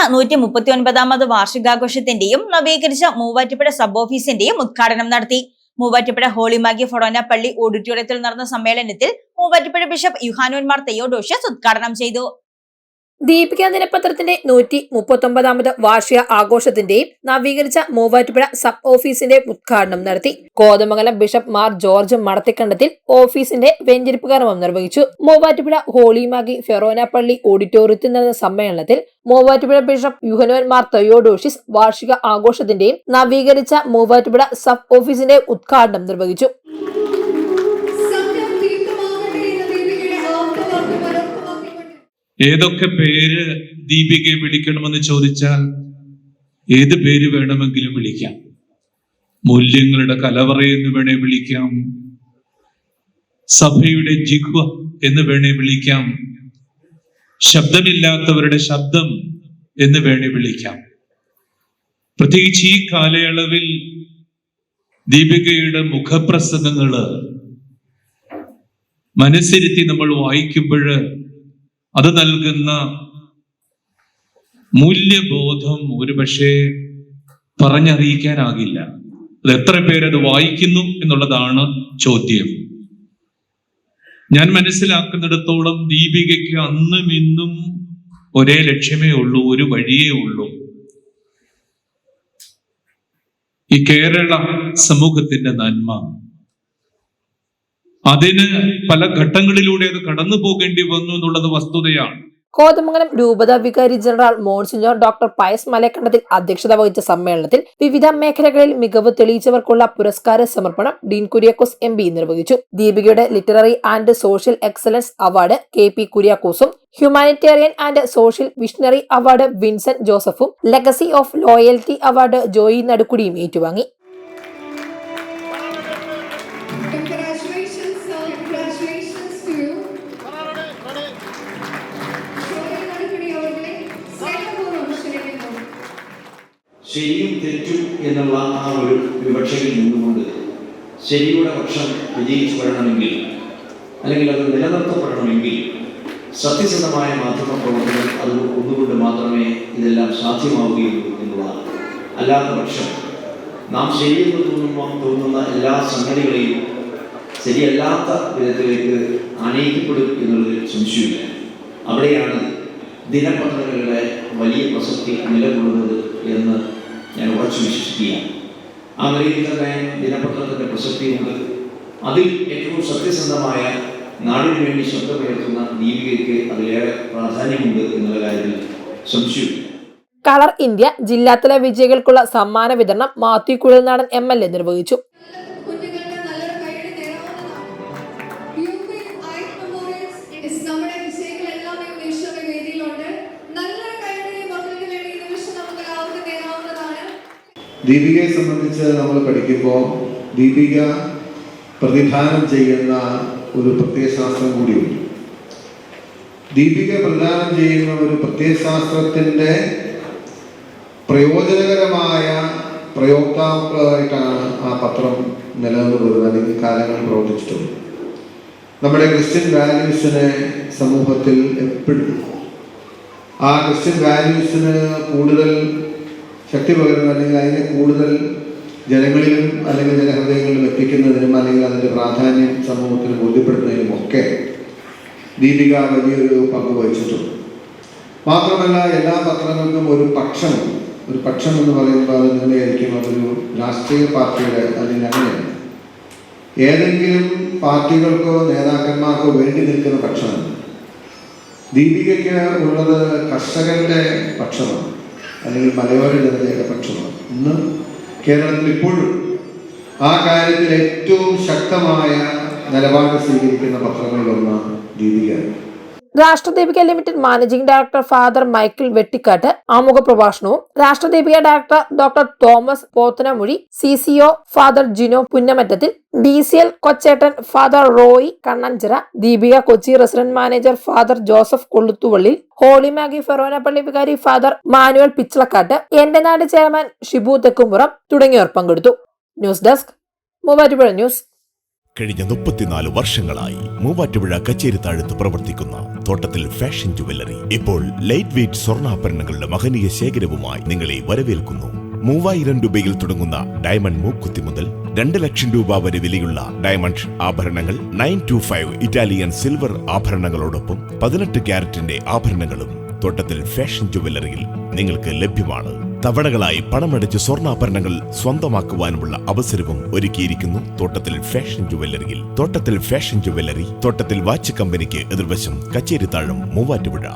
139ാമത് വാർഷികാഘോഷത്തിന്റെയും നവീകരിച്ച മൂവാറ്റുപുഴ സബ് ഓഫീസിന്റെയും ഉദ്ഘാടനം നടത്തി. മൂവാറ്റുപുഴ ഹോളിമാഗി ഫൊറോന പള്ളി ഓഡിറ്റോറിയത്തിൽ നടന്ന സമ്മേളനത്തിൽ മൂവാറ്റുപുഴ ബിഷപ്പ് യുഹാനോൻ മാർ തെയോഡോഷ്യസ് ഉദ്ഘാടനം ചെയ്തു. ദീപിക ദിനപത്രത്തിന്റെ 139ാമത് വാർഷിക ആഘോഷത്തിന്റെയും നവീകരിച്ച മൂവാറ്റുപുഴ സബ് ഓഫീസിന്റെ ഉദ്ഘാടനം നടത്തി. കോതമംഗലം ബിഷപ്പ് മാർ ജോർജ് മടത്തിക്കണ്ടത്തിൽ ഓഫീസിന്റെ വെഞ്ചരിപ്പ് കർമ്മം നിർവഹിച്ചു. മൂവാറ്റുപുഴ ഹോളിമാഗി ഫെറോന പള്ളി ഓഡിറ്റോറിയത്തിൽ നടന്ന സമ്മേളനത്തിൽ മൂവാറ്റുപുഴ ബിഷപ്പ് യുഹാനോൻ മാർ തെയോഡോഷ്യസ് വാർഷിക ആഘോഷത്തിന്റെയും നവീകരിച്ച മൂവാറ്റുപുഴ സബ് ഓഫീസിന്റെ ഉദ്ഘാടനം നിർവഹിച്ചു. ഏതൊക്കെ പേര് ദീപികയെ വിളിക്കണമെന്ന് ചോദിച്ചാൽ ഏത് പേര് വേണമെങ്കിലും വിളിക്കാം. മൂല്യങ്ങളുടെ കലവറയെന്ന് വേണേ വിളിക്കാം, സഭയുടെ ജിഹ്വ എന്ന് വേണേ വിളിക്കാം, ശബ്ദമില്ലാത്തവരുടെ ശബ്ദം എന്ന് വേണേ വിളിക്കാം. പ്രത്യേകിച്ച് ഈ കാലയളവിൽ ദീപികയുടെ മുഖപ്രസംഗങ്ങള് മനസ്സിരുത്തി നമ്മൾ വായിക്കുമ്പോൾ അത് നൽകുന്ന മൂല്യബോധം ഒരുപക്ഷെ പറഞ്ഞറിയിക്കാനാകില്ല. അത് എത്ര പേരത് വായിക്കുന്നു എന്നുള്ളതാണ് ചോദ്യം. ഞാൻ മനസ്സിലാക്കുന്നിടത്തോളം ദീപികയ്ക്ക് അന്നും ഇന്നും ഒരേ ലക്ഷ്യമേ ഉള്ളൂ, ഒരു വഴിയേ ഉള്ളൂ. ഈ കേരള സമൂഹത്തിന്റെ നന്മ. അതിന് പല ഘട്ടങ്ങളിലൂടെ അത് കടന്നു പോകേണ്ടി വന്നു എന്നുള്ളത് വസ്തുതയാണ്. കോതമംഗലം രൂപത വികാരി ജനറൽ മോൺസിഞ്ഞോർ ഡോക്ടർ പയസ് മലക്കണ്ടത്തിൽ അധ്യക്ഷത വഹിച്ച സമ്മേളനത്തിൽ വിവിധ മേഖലകളിൽ മികവ് തെളിയിച്ചവർക്കുള്ള പുരസ്കാര സമർപ്പണം ഡീൻ കുര്യാക്കോസ് MP നിർവഹിച്ചു. ദീപികയുടെ literary and social excellence award KP കുര്യാക്കോസും humanitarian and social visionary award Vincent ജോസഫും legacy of loyalty award Joy നടുക്കുടിയും ഏറ്റുവാങ്ങി. ശരിയും തെറ്റും എന്നുള്ള ആ ഒരു വിവക്ഷയിൽ നിന്നുകൊണ്ട് ശരിയുടെ പക്ഷം വിജയിച്ചു വരണമെങ്കിൽ, അല്ലെങ്കിൽ അത് നിലനിർത്തപ്പെടണമെങ്കിൽ സത്യസന്ധമായ മാധ്യമ പ്രവർത്തനം അത് ഒന്നുകൊണ്ട് മാത്രമേ ഇതെല്ലാം സാധ്യമാവുകയുള്ളൂ എന്നുള്ളതാണ്. അല്ലാത്ത പക്ഷം നാം ശരിയെന്ന് തോന്നുന്ന എല്ലാ സംഗതികളെയും ശരിയല്ലാത്ത വിധത്തിലേക്ക് ആനയിക്കപ്പെടും എന്നുള്ളതിൽ സംശയമില്ല. അവിടെയാണ് ദിനപത്രങ്ങളുടെ വലിയ പ്രസക്തി നിലകൊള്ളുന്നത് എന്ന് ഞാൻ ഉറച്ചു വിശ്വസിക്കുകയാണ്. ആ നിലയിൽ തന്നെ ദിനപത്രത്തിൻ്റെ പ്രസക്തിയുണ്ട്. അതിൽ ഏറ്റവും സത്യസന്ധമായ നാടിനു വേണ്ടി ശബ്ദമുയർത്തുന്ന ദീപികയ്ക്ക് അതിലേറെ പ്രാധാന്യമുണ്ട് എന്നുള്ള കാര്യത്തിൽ സംശയമില്ല. കളർ ഇന്ത്യ ജില്ലാതല വിജയികൾക്കുള്ള സമ്മാന വിതരണം മാത്യു കുഴൽനാടൻ MLA നിർവഹിച്ചു. ദീപികയെ സംബന്ധിച്ച് നമ്മൾ പഠിക്കുമ്പോൾ ദീപിക പ്രതിദാനം ചെയ്യുന്ന ഒരു പ്രത്യയശാസ്ത്രം കൂടിയുണ്ട്. ദീപിക പ്രദാനം ചെയ്യുന്ന ഒരു പ്രത്യയശാസ്ത്രത്തിൻ്റെ പ്രയോജനകരമായ പ്രയോക്താക്കളായിട്ടാണ് ആ പത്രം നിലനിന്ന് വരുന്നത്, അല്ലെങ്കിൽ കാലങ്ങളിൽ പ്രവർത്തിച്ചിട്ടുള്ളത്. നമ്മുടെ ക്രിസ്ത്യൻ വാല്യൂസിനെ സമൂഹത്തിൽ എപ്പോഴും ആ ക്രിസ്ത്യൻ വാല്യൂസിന് കൂടുതൽ ശക്തി പകരുന്ന, അല്ലെങ്കിൽ അതിനെ കൂടുതൽ ജനങ്ങളിലും അല്ലെങ്കിൽ ജനഹൃദയങ്ങളിലും എത്തിക്കുന്നതിനും, അല്ലെങ്കിൽ അതിൻ്റെ പ്രാധാന്യം സമൂഹത്തിന് ബോധ്യപ്പെടുത്തുന്നതിനും ഒക്കെ ദീപിക വലിയൊരു പങ്ക് വഹിച്ചിട്ടുണ്ട്. മാത്രമല്ല എല്ലാ പത്രങ്ങൾക്കും ഒരു പക്ഷമുണ്ട്. ഒരു പക്ഷം എന്ന് പറയുമ്പോൾ അത് നിങ്ങളായിരിക്കും അതൊരു രാഷ്ട്രീയ പാർട്ടിയുടെ, അല്ലെങ്കിൽ അങ്ങനെയാണ് ഏതെങ്കിലും പാർട്ടികൾക്കോ നേതാക്കന്മാർക്കോ വേണ്ടി നിൽക്കുന്ന പക്ഷമാണ്. ദീപികയ്ക്ക് ഉള്ളത് കർഷകരുടെ പക്ഷമാണ്, അല്ലെങ്കിൽ മലയോര ജനതയുടെ പക്ഷമാണ്. ഇന്ന് കേരളത്തിൽ ഇപ്പോഴും ആ കാര്യത്തിൽ ഏറ്റവും ശക്തമായ നിലപാട് സ്വീകരിക്കുന്ന പത്രങ്ങളിലൊന്നാണ് Deepika. Rashtradeepika limited managing director father Michael Vettikkattu ആമുഖ പ്രഭാഷണവും, Rashtradeepika director doctor Thomas Pothanamozhi, CCO father Jino Punnamattathil, DCL Kochettan father Roy Kannanchira, Deepika Kochi resident manager father Joseph Kolluthuvallil, Holy Magi Forane പള്ളി വികാരി ഫാദർ മാനുവൽ പിച്ചളക്കാട്ട്, എന്റെ നാട് ചെയർമാൻ ഷിബു തെക്കുംപുറം തുടങ്ങിയവർ പങ്കെടുത്തു. News desk Muvattupuzha news. കഴിഞ്ഞ 34 വർഷങ്ങളായി മൂവാറ്റുപുഴ കച്ചേരിത്താഴത്ത് പ്രവർത്തിക്കുന്ന തോട്ടത്തിൽ ഫാഷൻ ജുവല്ലറി ഇപ്പോൾ ലൈറ്റ് വെയ്റ്റ് സ്വർണ്ണാഭരണങ്ങളുടെ മഹനീയ ശേഖരവുമായി നിങ്ങളെ വരവേൽക്കുന്നു. 3000 രൂപയിൽ തുടങ്ങുന്ന ഡയമണ്ട് മൂക്കുത്തി മുതൽ 2 ലക്ഷം രൂപ വരെ വിലയുള്ള ഡയമണ്ട് ആഭരണങ്ങൾ, 925 ഇറ്റാലിയൻ സിൽവർ ആഭരണങ്ങളോടൊപ്പം 18 ക്യാരറ്റിന്റെ ആഭരണങ്ങളും തോട്ടത്തിൽ ഫാഷൻ ജുവല്ലറിയിൽ നിങ്ങൾക്ക് ലഭ്യമാണ്. തവണകളായി പണമടച്ച് സ്വർണ്ണാഭരണങ്ങൾ സ്വന്തമാക്കുവാനുമുള്ള അവസരവും ഒരുക്കിയിരിക്കുന്നു തോട്ടത്തിൽ ഫാഷൻ ജുവല്ലറിയിൽ. തോട്ടത്തിൽ ഫാഷൻ ജുവല്ലറി, തോട്ടത്തിൽ വാച്ച് കമ്പനിക്ക് എതിർവശം, കച്ചേരിത്താഴം, മൂവാറ്റുപുഴ.